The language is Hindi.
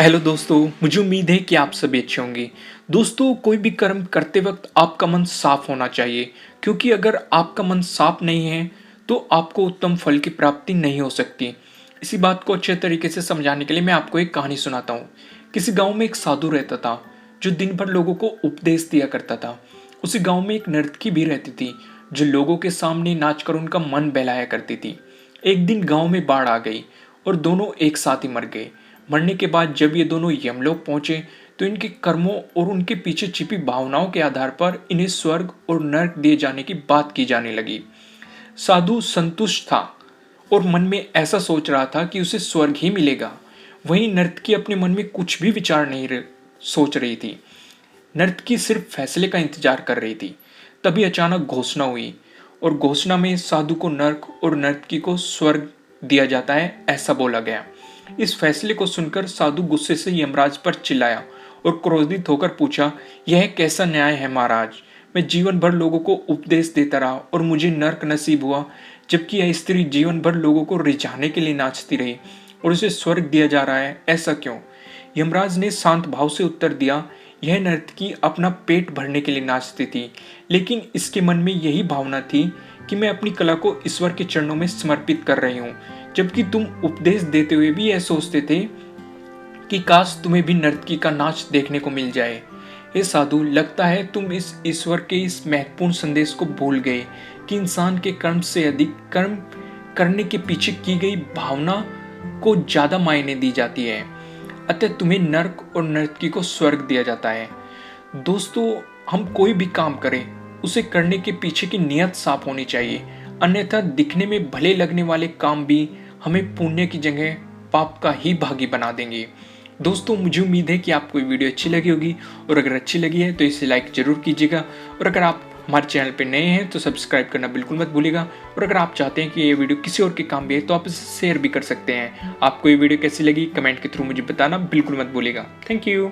हेलो दोस्तों, मुझे उम्मीद है कि आप सभी अच्छे होंगे। दोस्तों, कोई भी कर्म करते वक्त आपका मन साफ होना चाहिए, क्योंकि अगर आपका मन साफ नहीं है तो आपको उत्तम फल की प्राप्ति नहीं हो सकती। इसी बात को अच्छे तरीके से समझाने के लिए मैं आपको एक कहानी सुनाता हूँ। किसी गांव में एक साधु रहता था जो दिन भर लोगों को उपदेश दिया करता था। उसी गांव में एक नर्तकी भी रहती थी जो लोगों के सामने नाचकर उनका मन बहलाया करती थी। एक दिन गांव में बाढ़ आ गई और दोनों एक साथ ही मर गए। मरने के बाद जब ये दोनों यमलोक पहुंचे तो इनके कर्मों और उनके पीछे छिपी भावनाओं के आधार पर इन्हें स्वर्ग और नरक दिए जाने की बात की जाने लगी। साधु संतुष्ट था और मन में ऐसा सोच रहा था कि उसे स्वर्ग ही मिलेगा। वहीं नर्तकी अपने मन में कुछ भी विचार नहीं सोच रही थी। नर्तकी सिर्फ फैसले का इंतजार कर रही थी। तभी अचानक घोषणा हुई और घोषणा में साधु को नरक और नर्तकी को स्वर्ग दिया जाता है, ऐसा बोला गया। इस फैसले को सुनकर साधु गुस्से से यमराज पर चिल्लाया और क्रोधित होकर पूछा, यह कैसा न्याय है महाराज? मैं जीवन भर लोगों को उपदेश देता रहा और मुझे नरक नसीब हुआ, जबकि यह स्त्री जीवन भर लोगों को रिझाने के लिए नाचती रही और उसे स्वर्ग दिया जा रहा है, ऐसा क्यों? यमराज ने शांत भाव से उत्तर दिया, यह नर्तकी अपना पेट भरने के लिए नाचती थी, लेकिन इसके मन में यही भावना थी कि मैं अपनी कला को ईश्वर के चरणों में समर्पित कर रही हूँ, जबकि तुम उपदेश देते हुए भी यह सोचते थे कि काश तुम्हें भी नर्तकी का नाच देखने को मिल जाए। हे साधु, लगता है तुम इस ईश्वर के इस महत्वपूर्ण संदेश को भूल गए कि इंसान के कर्म से अधिक कर्म करने के पीछे की गई भावना को ज्यादा मायने दी जाती है। अतः तुम्हें नरक और नर्तकी को स्वर्ग दिया जाता है। दोस्तों, हम कोई भी काम करें उसे करने के पीछे की नीयत साफ होनी चाहिए, अन्यथा दिखने में भले लगने वाले काम भी हमें पुण्य की जगह पाप का ही भागी बना देंगे। दोस्तों, मुझे उम्मीद है कि आपको ये वीडियो अच्छी लगी होगी और अगर अच्छी लगी है तो इसे लाइक जरूर कीजिएगा और अगर आप हमारे चैनल पर नए हैं तो सब्सक्राइब करना बिल्कुल मत भूलिएगा और अगर आप चाहते हैं कि ये वीडियो किसी और के काम भी है तो आप इसे शेयर भी कर सकते हैं। आपको ये वीडियो कैसी लगी कमेंट के थ्रू मुझे बताना बिल्कुल मत भूलिएगा। Thank you.